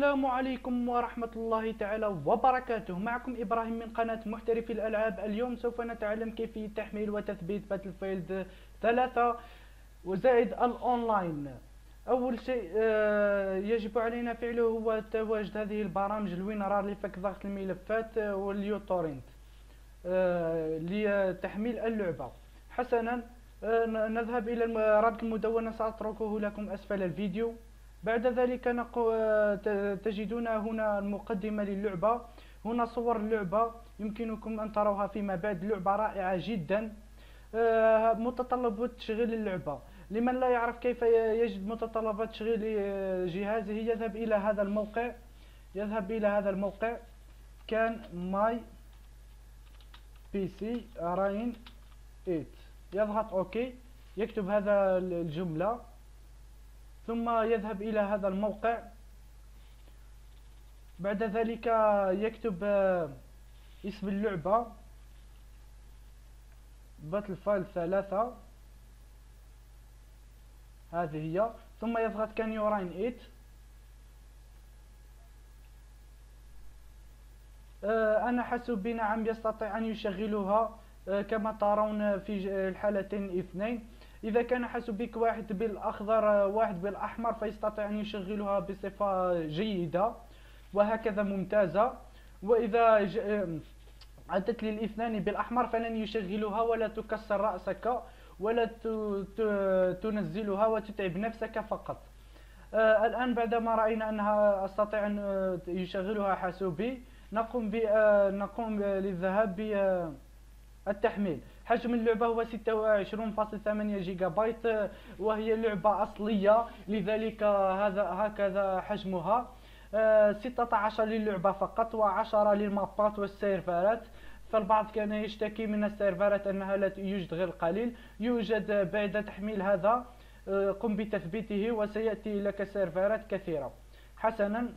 السلام عليكم ورحمة الله تعالى وبركاته. معكم إبراهيم من قناة محترفي الألعاب. اليوم سوف نتعلم كيفية تحميل وتثبيت باتلفيلد 3 وزائد الأونلاين. أول شيء يجب علينا فعله هو تواجد هذه البرامج الوينرار لفك ضغط الملفات واليوتورنت لتحميل اللعبة. حسنا، نذهب إلى رابط المدونة، سأتركه لكم أسفل الفيديو. بعد ذلك تجدون هنا المقدمة للعبة، هنا صور اللعبة يمكنكم أن تروها فيما بعد. لعبة رائعة جدا. متطلبات تشغيل اللعبة، لمن لا يعرف كيف يجد متطلبات تشغيل جهازه يذهب إلى هذا الموقع كان ماي بي سي راين 8، يضغط اوكي، يكتب هذا الجملة ثم يذهب إلى هذا الموقع. بعد ذلك يكتب اسم اللعبة باتلفيلد 3، هذه هي، ثم يضغط كان يو راين 8. أنا حاسوبي نعم يستطيع أن يشغلها كما ترون في الحالتين اثنين. إذا كان حاسوبك واحد بالأخضر واحد بالأحمر فيستطيع أن يشغلها بصفة جيدة وهكذا ممتازة، وإذا أتت للاثنان بالأحمر فلن يشغلها ولا تكسر رأسك ولا تنزلها وتتعب نفسك فقط. الآن بعدما رأينا أنها أستطيع أن يشغلها حاسوبي، نقوم للذهاب بالتحميل. حجم اللعبة هو 26.8 جيجا بايت، وهي لعبة أصلية، لذلك هكذا حجمها. 16 للعبة فقط و10 للمابات والسيرفرات. فالبعض كان يشتكي من السيرفرات أنها لا يوجد غير قليل. يوجد بعد تحميل هذا قم بتثبيته وسيأتي لك سيرفرات كثيرة. حسنا،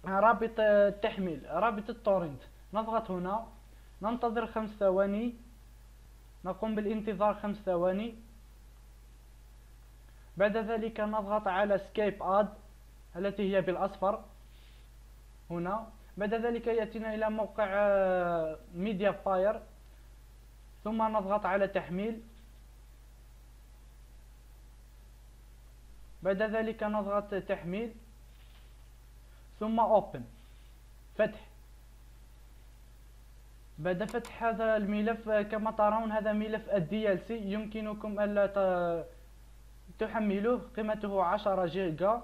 رابط التحميل، رابط التورنت، نضغط هنا، ننتظر 5 ثواني، نقوم بالانتظار 5 ثواني. بعد ذلك نضغط على سكيب اد التي هي بالأصفر هنا. بعد ذلك يأتينا إلى موقع ميديا فاير، ثم نضغط على تحميل. بعد ذلك نضغط تحميل ثم اوبن، فتح. بعد فتح هذا الملف كما ترون هذا ملف الDLC، يمكنكم ألا تحملوه، قيمته 10 جيجا.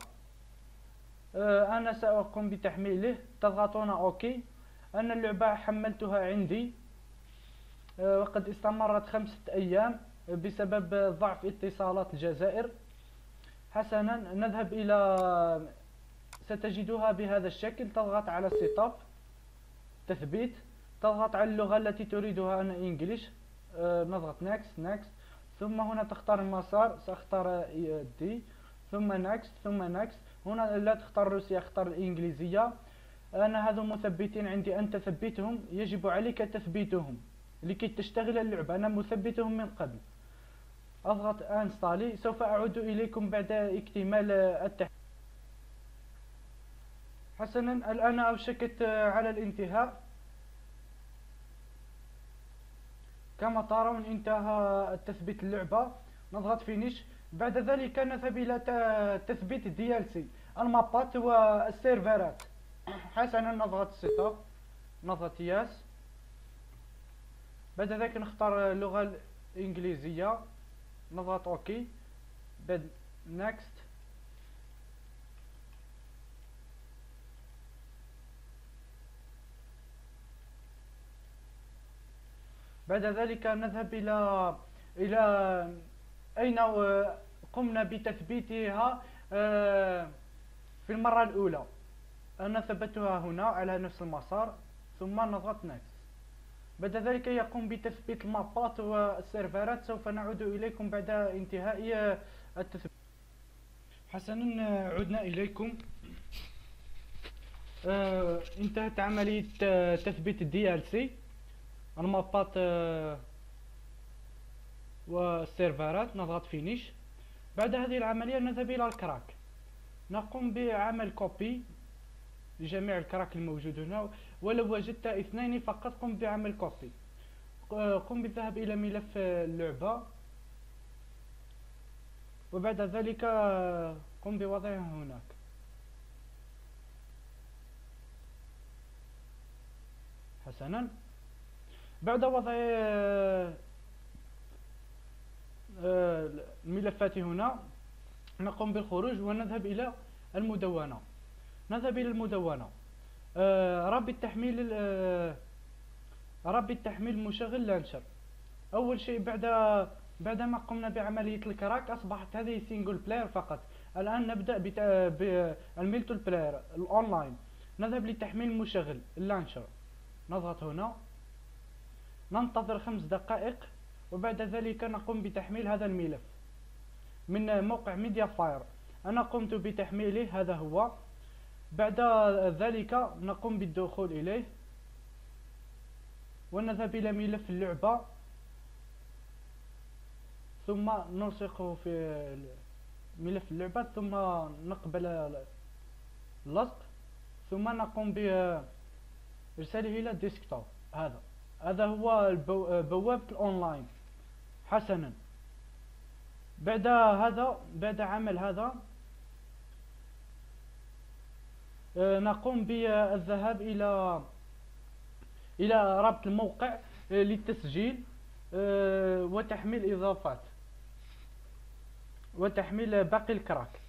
أنا سأقوم بتحميله، تضغطون اوكي. أنا اللعبة حملتها عندي وقد استمرت 5 أيام بسبب ضعف اتصالات الجزائر. حسنا، نذهب إلى، ستجدها بهذا الشكل. تضغط على سيت اب تثبيت، تضغط على اللغة التي تريدها، أنا انجليش، نضغط نكست، ثم هنا تختار المسار، سأختار دي، ثم نكست. هنا لا تختار روسيا، اختار الإنجليزية. أنا هذو مثبتين عندي، أنت ثبتهم، يجب عليك تثبيتهم لكي تشتغل اللعبة، أنا مثبتهم من قبل. أضغط انستالي. سوف أعود إليكم بعد اكتمال التحميل. حسنا، الآن أوشكت على الانتهاء، كما ترون انتهى تثبيت اللعبة. نضغط فينيش. بعد ذلك نذهب إلى تثبيت DLC، المابات والسيرفرات. حسنا، نضغط سيت اب، نضغط ياس. بعد ذلك نختار اللغة الإنجليزية، نضغط اوكي، بعد نكست. بعد ذلك نذهب إلى أين قمنا بتثبيتها في المرة الأولى. أنا ثبتها هنا على نفس المسار، ثم نضغط نكست. بعد ذلك يقوم بتثبيت المابات والسيرفرات. سوف نعود إليكم بعد انتهاء التثبيت. حسنا، عدنا إليكم. انتهت عملية تثبيت DLC، المابات والسيرفرات. نضغط فينيش. بعد هذه العملية نذهب إلى الكراك، نقوم بعمل كوبي لجميع الكراك الموجود هنا. ولو وجدت اثنين فقط قم بعمل كوبي، قم بالذهاب إلى ملف اللعبة، وبعد ذلك قم بوضعها هناك. حسنا، بعد وضع الملفات هنا نقوم بالخروج ونذهب إلى المدونة. نذهب إلى المدونة. رابط تحميل مشغل لانشر. أول شيء بعدما قمنا بعملية الكراك أصبحت هذه سينجل بلاير فقط. الآن نبدأ بالملتي بلاير الأونلاين. نذهب لتحميل مشغل اللانشر، نضغط هنا، ننتظر 5 دقائق، وبعد ذلك نقوم بتحميل هذا الملف من موقع ميديا فاير. أنا قمت بتحميله، هذا هو. بعد ذلك نقوم بالدخول إليه ونذهب إلى ملف اللعبة، ثم نلصقه في ملف اللعبة، ثم نقبل اللصق، ثم نقوم بإرساله إلى الديسكتوب. هذا هو بوابة الأونلاين. حسنا، بعد عمل هذا نقوم بالذهاب إلى رابط الموقع للتسجيل وتحميل إضافات وتحميل باقي الكراك.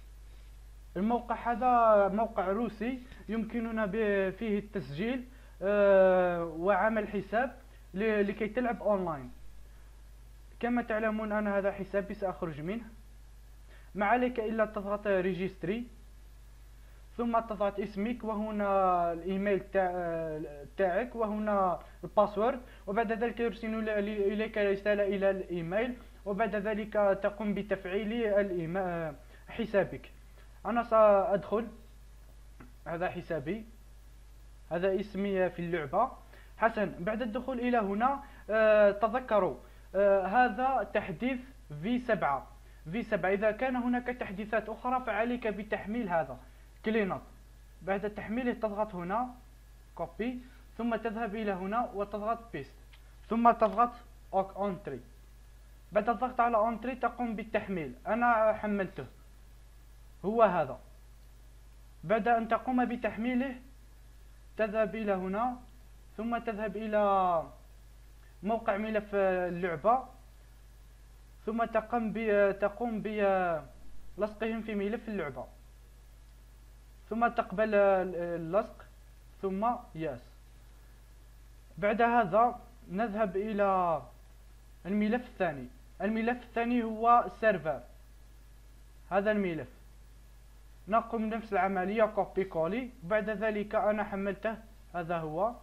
الموقع هذا موقع روسي يمكننا فيه التسجيل وعمل حساب لكي تلعب أونلاين. كما تعلمون أنا هذا حسابي سأخرج منه. ما عليك إلا تضغط ريجستري، ثم تضغط اسمك، وهنا الإيميل تاعك، وهنا الباسورد، وبعد ذلك يرسل إليك رسالة إلى الإيميل، وبعد ذلك تقوم بتفعيل حسابك. أنا سأدخل، هذا حسابي، هذا اسمي في اللعبة. حسن، بعد الدخول إلى هنا تذكروا هذا تحديث V7. إذا كان هناك تحديثات أخرى فعليك بتحميل هذا كلينوت. بعد تحميله تضغط هنا كوبي، ثم تذهب إلى هنا وتضغط بيست، ثم تضغط اونتري. بعد الضغط على اونتري تقوم بالتحميل. أنا حملته، هو هذا. بعد أن تقوم بتحميله تذهب إلى هنا، ثم تذهب إلى موقع ملف اللعبة، ثم تقوم بلصقهم في ملف اللعبة، ثم تقبل اللصق، ثم يس. بعد هذا نذهب إلى الملف الثاني. الملف الثاني هو السيرفر. هذا الملف نقوم بنفس العملية كوبي كولي. بعد ذلك أنا حملته، هذا هو.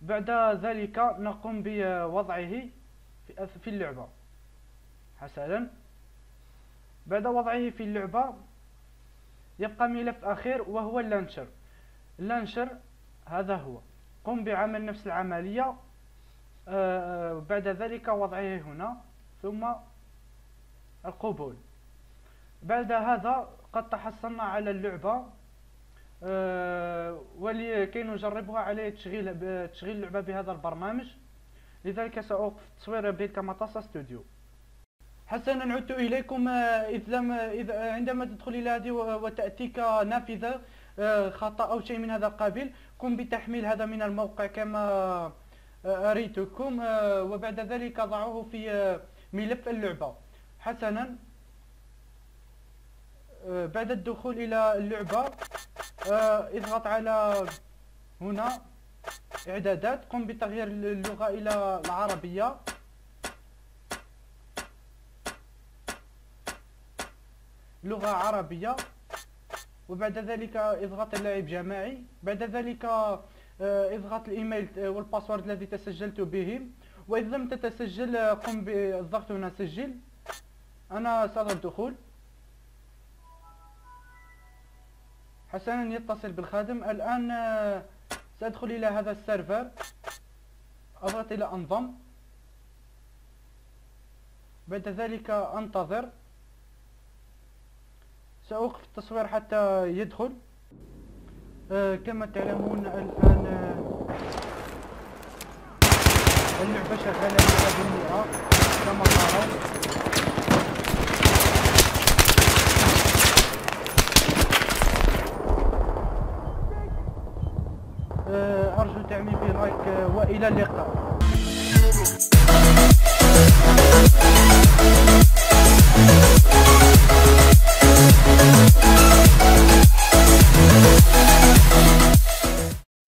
بعد ذلك نقوم بوضعه في اللعبة. حسنا، بعد وضعه في اللعبة يبقى ملف أخير وهو اللانشر. هذا هو. قم بعمل نفس العملية، بعد ذلك وضعه هنا، ثم القبول. بعد هذا قد تحصلنا على اللعبة، ولكي نجربها على تشغيل اللعبة بهذا البرنامج، لذلك سأوقف التصوير بالكاماتاسا ستوديو. حسنا، عدت إليكم. إذا عندما تدخل إلى هذه وتأتيك نافذة خطأ أو شيء من هذا القبيل، قم بتحميل هذا من الموقع كما أريتكم، وبعد ذلك ضعوه في ملف اللعبة. حسنا، بعد الدخول إلى اللعبة اضغط على هنا إعدادات، قم بتغيير اللغة إلى العربية، لغة عربية، وبعد ذلك اضغط اللعب جماعي. بعد ذلك اضغط الإيميل والباسورد الذي تسجلت بهم، وإذا لم تتسجل قم بالضغط هنا سجل. أنا سأضغط دخول. حسنا، يتصل بالخادم. الآن سأدخل إلى هذا السيرفر، أضغط إلى أنضم، بعد ذلك أنتظر. سأوقف التصوير حتى يدخل. كما تعلمون الآن اللعبة شغالة 100% كما ترون. أرجو تعميم بلايك وإلى اللقاء.